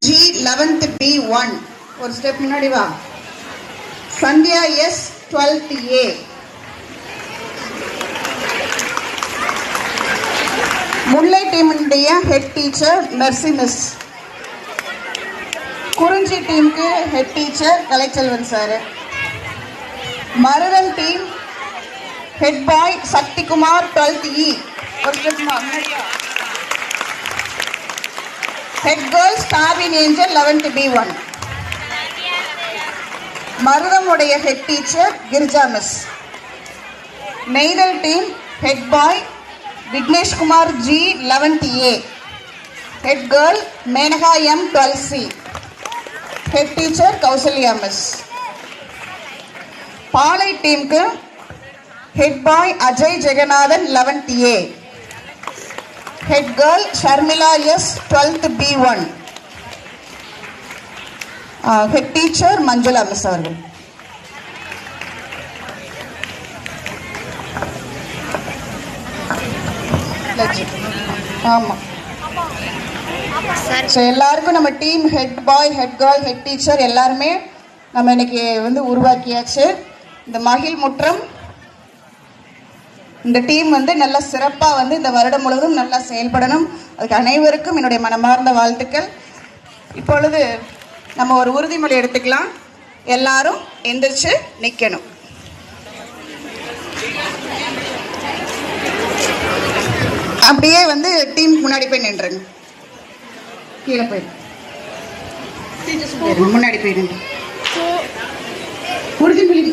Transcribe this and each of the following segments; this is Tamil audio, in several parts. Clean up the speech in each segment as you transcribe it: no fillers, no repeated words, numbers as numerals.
G 11th B1 ஒரு ஸ்டெப் முன்னாடி வா. Sandhiya S 12th A. Mullai டீமுடைய head teacher Mercy miss. Kurinji டீமுக்கு head teacher Kalaiselvan sir. Marudhan team head boy Sakthikumar 12th E. ஒரு ஸ்டெப் முன்னாடி. Head girl Starwin Angel 11th B1. மருதமுடைய head teacher Girija miss. Neithal team head boy Vignesh Kumar G 11th A. Head girl Menaka M 12th C. Head teacher Kousalya miss. Palai டீமுக்கு head boy Ajay Jeganathan 11th A. Head girl Sharmila S 12th B1. Head teacher Manjula miss அவர்கள். ஆமாம். ஸோ எல்லாருக்கும் நம்ம டீம் ஹெட் பாய் ஹெட் கேர்ள் ஹெட் டீச்சர் எல்லாருமே நம்ம இன்னைக்கு உருவாக்கியாச்சு. இந்த மகிழ் முற்றம் இந்த டீம் நல்லா சிறப்பாக இந்த வருடம் முழுவதும் நல்லா செயல்படணும். அதுக்கு அனைவருக்கும் என்னுடைய மனமார்ந்த வாழ்த்துக்கள். இப்பொழுது நம்ம ஒரு உறுதிமொழி எடுத்துக்கலாம். எல்லாரும் எந்திரிச்சு நிற்கணும். அப்படியே டீம் முன்னாடி போய் நின்றுங்க. கீழே போய் முன்னாடி போய் நின்று உறுதிமொழி.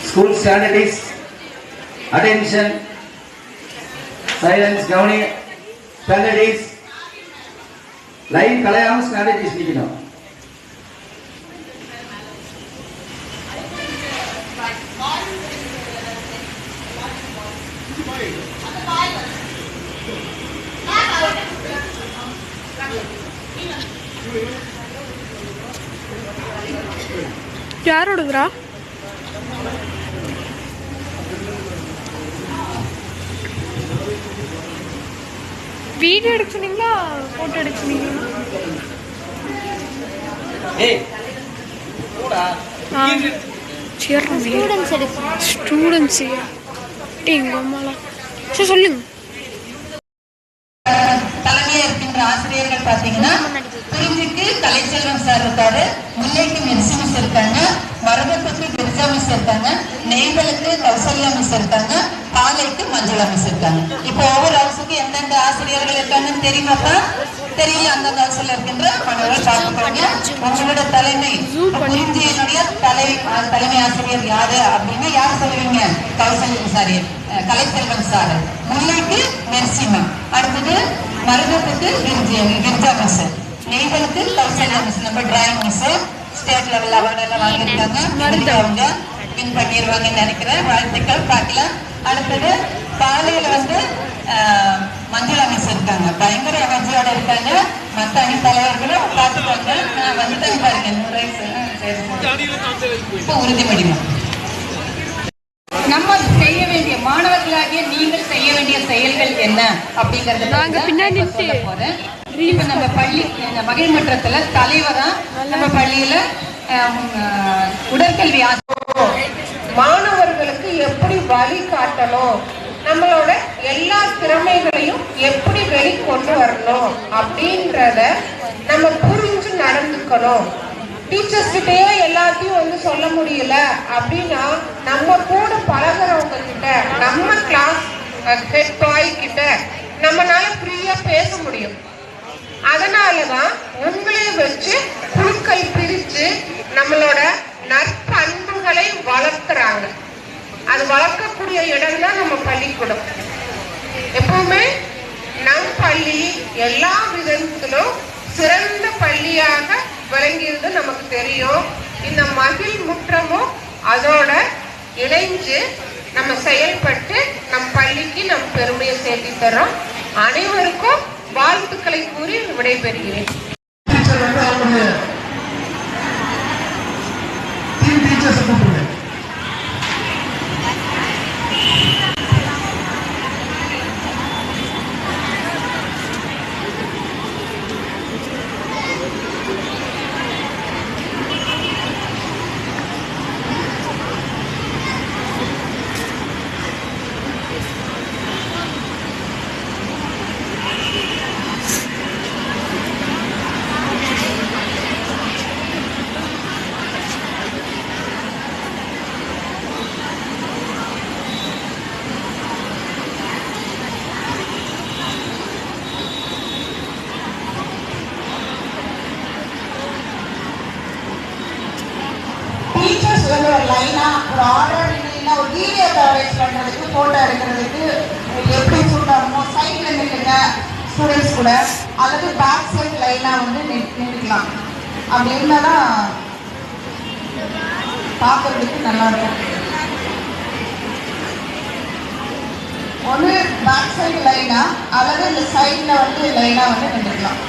School standard is attention, silence, gowning. Standard is line kalayam. Standard is nikino. யாரோடதுரா? வீடியோ எடுக்க சொன்னீங்களா போட்டோ எடுக்க சொன்னீங்களா? ஸ்டூடெண்ட்ஸ் எங்க அம்மாலாம். சரி சொல்லுங்க. தலைமையில் இருக்கின்ற ஆசிரியர்கள் பார்த்தீங்கன்னா குறிஞ்சிக்கு கலைச்செல்வன் சார் இருக்காரு, முல்லைக்கு மெர்சி மிஸ் இருக்காங்க, மருதத்துக்கு கிரிஜா மிஸ் இருக்காங்க, நெய்தலுக்கு கௌசல்யா மிஸ் இருக்காங்க, பாலைக்கு மஞ்சுளா மிஸ் இருக்காங்க. இப்போ ஒவ்வொரு ஹவுஸுக்கு எந்தெந்த ஆசிரியர்கள் இருக்காங்கன்னு தெரியுமாப்பா? தெரியல. அந்தந்த ஹவுஸ்ல இருக்கின்ற மாணவர்கள் பார்த்துக்கோங்க. உங்களோட தலைமை குறிஞ்சியினுடைய தலைமை ஆசிரியர் யாரு அப்படின்னா யார் சொல்லுவீங்க? கலைச்செல்வன் சார். முல்லைக்கு மெர்சிமா. அடுத்தது மருதத்துக்கு கிரிஜா மிஸ். நெய்தலுக்கு கௌசல்யா மிஸ். நம்ம drawing miss state level award எல்லாம் வாங்கியிருக்காங்க. அவங்க வின் பண்ணிடுவாங்கன்னு நினைக்கிறேன். வாழ்த்துக்கள். பார்க்கலாம். அடுத்தது பாலையில மஞ்சுளா மிஸ் இருக்காங்க. பயங்கர எனர்ஜியோட இருக்காங்க. மற்ற அணி தலைவர்களும் பார்த்துக்கோங்க. நான் வந்துட்டேன் பாருங்க. 100 வயசு இப்போ உறுதிமொழி. நம்ம செய்ய வேண்டிய மாணவர்களாகிய நீங்கள் செய்ய வேண்டிய செயல்கள் என்ன அப்படிங்கறது சொல்ல போறேன். இப்ப நம்ம பள்ளி மகிழ்மன்றத்துல தலைவரா நம்ம பள்ளியில உடற்கல்வி மாணவர்களுக்கு எப்படி வழி காட்டணும், நம்மளோட எல்லா திறமைகளையும் எப்படி வெளிக்கொண்டு வரணும் அப்படின்றத நம்ம புரிஞ்சு நடந்துக்கணும். டீச்சர்ஸ் கிட்டயே எல்லாத்தையும் சொல்ல முடியல அப்படின்னா நம்ம கூட பழகிறவங்க கிட்ட, நம்ம கிளாஸ் ஹெட் பாய் கிட்ட நம்மளால ஃப்ரீயா பேச முடியும். அதனாலதான் உங்களை வச்சு குழுக்கள் பிரிச்சு நம்மளோட நற்பண்புகளை வளர்க்குறாங்க. அது வளர்க்கக்கூடிய இடம் தான் நம்ம பள்ளிக்கூடம். எப்பவுமே நம் பள்ளி எல்லா விதத்திலும் சிறந்த பள்ளியாக விளங்கியது நமக்கு தெரியும். இந்த மகிழ் முற்றமும் அதோட இணைஞ்சு நம்ம செயல்பட்டு நம் பள்ளிக்கு நம் பெருமையை சேர்த்து தரோம். அனைவருக்கும் வாழ்த்துக்களை கூறி விடைபெறுகிறேன். ஒரு லைனா ஒரு ஆர்டர் இல்லைன்னா ஒரு வீடியோ கவரேஜ் பண்ணுறதுக்கு ஃபோட்டோ எடுக்கிறதுக்கு எப்படி சூட் ஆகுமோ சைடில் நின்றுங்க ஸ்டூடெண்ட்ஸ் கூட, அல்லது பேக் சைட் லைனாக வந்து நின்றுக்கலாம். அப்படி இருந்தால் தான் பார்க்கறதுக்கு நல்லாயிருக்கும். ஒன்று பேக் சைடு லைனா அல்லது இந்த சைடில் வந்து லைனாக வந்து நின்றுக்கலாம்.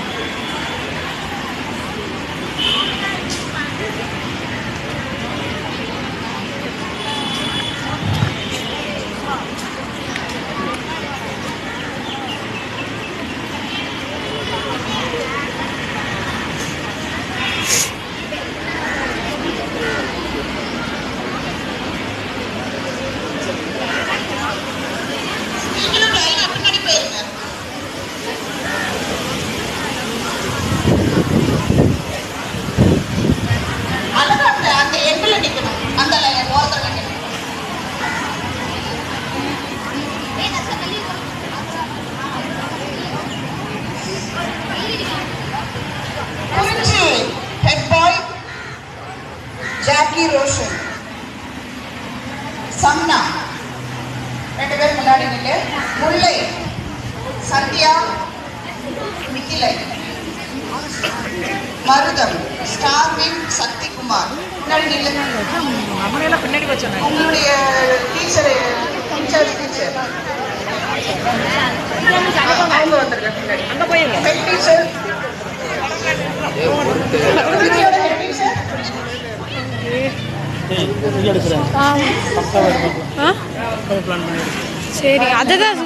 ஜாக்கி ரோஷன், சம்னா 2 பேர் முன்னாடி நின்று, முல்லை சத்யா நிக்கிலை, மருதம் ஸ்டார்வின் சக்திகுமார் முன்னாடி நில்லு. உங்களுடைய டீச்சர் அவங்க வந்துருக்காங்க முன்னாடி. அங்க போயிருங்க. ஹெட் டீச்சர் சரி அதுதான்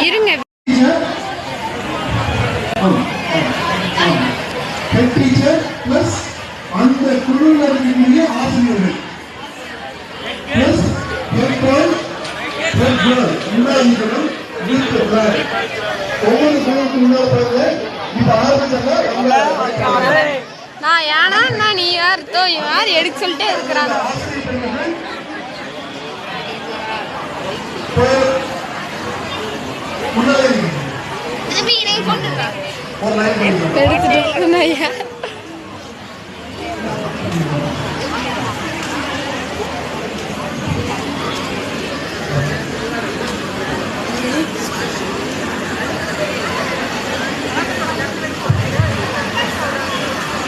இருங்க. அந்த குழுவில் இருக்கக்கூடிய ஆசிரியர்கள் ஒவ்வொரு குழுவுக்கு முன்னாடி இப்ப ஆரம்பிச்சாங்க. நான் ஏன்னா நான் நீ யார்த்தோ யார் எடுக்க சொல்லிட்டே இருக்கிறாங்க. எடுத்துட்டு ஐயா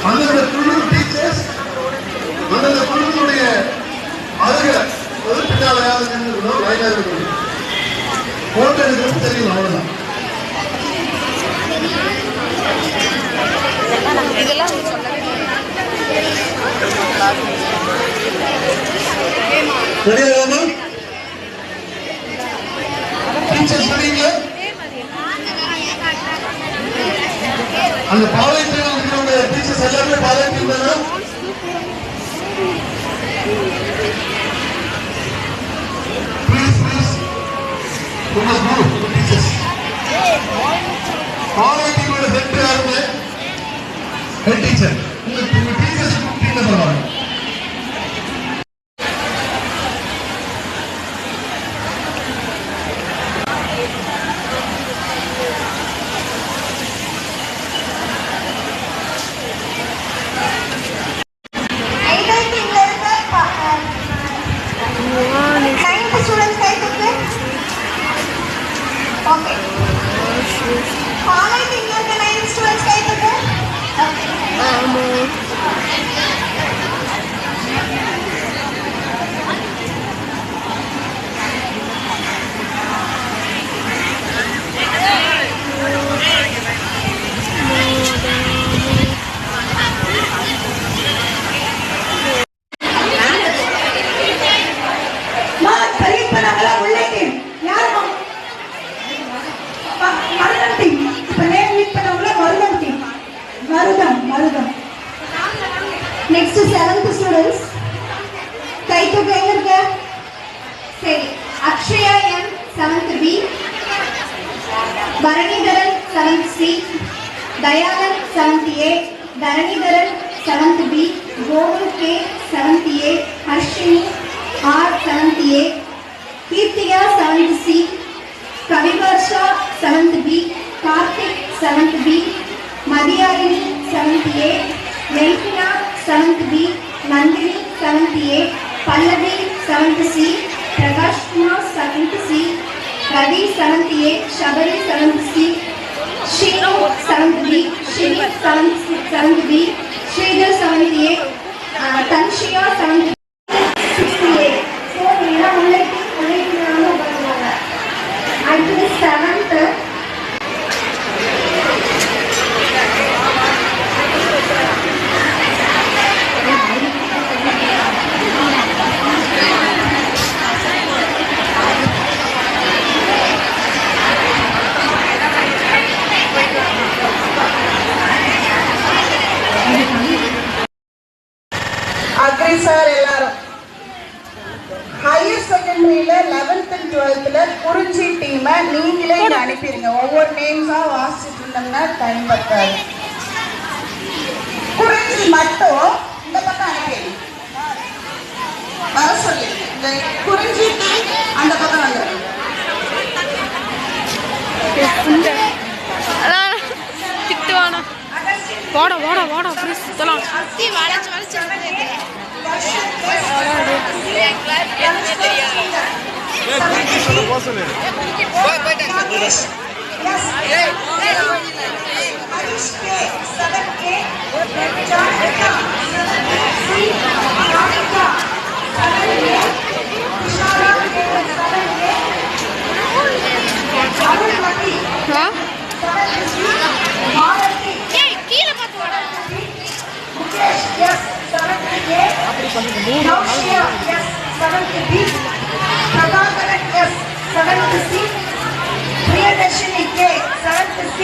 அந்தந்த குழு டீச்சர்ஸ் அந்தந்த குழுவினுடைய அழக ஒரு பின்னாலையாக நின்றுக்கணும். லைனாக இருக்கணும். போட்டோ எடுக்கிறது தெரியும், அவ்வளவுதான். இதெல்லாம் சரியா டீச்சர்ஸ் சரிங்களா? அந்த பாளையத்தினுடைய டீச்சர்ஸ் எல்லாருமே பாளையத்தில் தானே? ப்ளீஸ் டீச்சர்ஸ் பாளையத்தினுடைய ஹெட் யாருமே ஹெட் டீச்சர். உங்க டீச்சர்ஸ் கூப்பிட்டீங்க பரவாயில்ல. How many fingers can I use to escape it? Okay. Marutham. Next 7th students. கை தூக்குங்க இருக்க. சரி. Akshaya M 7th B. Bharanidharan 7th C. Dhayanand 7th A. Dharanidharan 7th B. Gokul K 7th A. Harshini R 7th A. Keerthika 7th C. Kavivarsha 7th B. Karthik 7th B. Madhiyarini 7th A. Elbina 7th B. Nandhini 7th A. Pallavi 7th C. Prakash Kumar 7th C. Ravi 7th A. Shabari 7th C. Sheenu 7th B. Shini 7th B. Sridhar 7th A. தன்ஷியா 7th A. So நீங்க முல்லைக்கு உபயோகிப்பாங்க. அடுத்தது 7th. அக்ரி சார் எல்லாரும் ஹையர் செகண்டரியில 11th and 12th குறிஞ்சி டீமை நீங்களே இங்க அனுப்பிடுங்க. ஒவ்வொரு நேம்ஸா வாசிச்சுட்டு இருந்தோம்னா டைம் பத்தாது. குறிஞ்சி மட்டும் இந்த பக்கம் அனுப்பிடுங்க. வர சொல்லி இந்த குறிஞ்சி டீம் அந்த பக்கம் வந்துடுங்க. திட்டுவானா வாடா வாடா வாடா அப்படி சுத்தலாம். கீழே பார்த்து வாடா. அப்படி பண்ணுங்க. 7th B. Prabhakaran S 7th C. Priyadarshini K 7th C.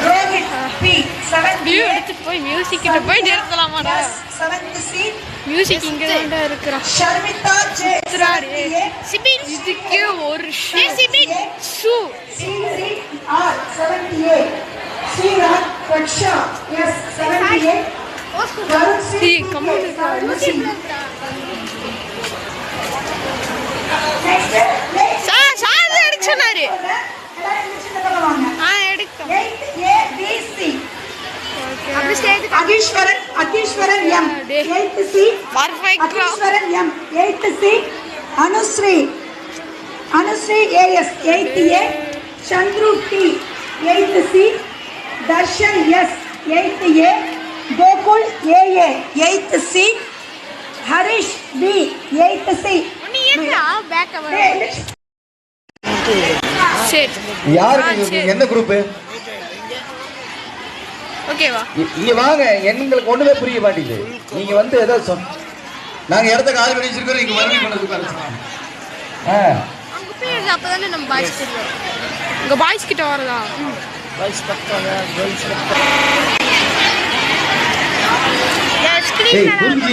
Rohit P 7th view எடுத்துட்டு போய் மியூசிக் கிட்ட போய் நிறுத்தலாமாடா. 7th C. மியூசிக் இங்க தான் இருக்குறா. Sharmita J 7th A. Sibin இதுக்கு ஒரு சிபின் சு R 7th A. Sriraj Raksha S 7th A. Varun C கம்முனு சாது எடுக்க சொன்னாரு. எடுக்கும் அகீஸ்வரன் M 8th C. அகீஸ்வரன் M 8th C. Anusree AS 8th A. Chandru T 8th C. Darshan S 8th A. Gokul AA 8th C. Harish B 8th C. சரி யாருக்கு எந்த குரூப்? ஓகேவா? இங்க வாங்க, எங்களுக்கு ஒண்ணுமே புரிய மாட்டேங்குது. நீங்க வந்து ஏதோ நாங்க இடத்த காலி பண்ணி வச்சிருக்கோம், இங்க மறுபடியும் கொண்டு வந்து அங்க போய் அப்பதானே நம்ம பாய்ஸ் தெரியும். உங்க பாய்ஸ் கிட்ட வரதா? பாய்ஸ் பக்கத்துல கேர்ள்ஸ். குறிஞ்சி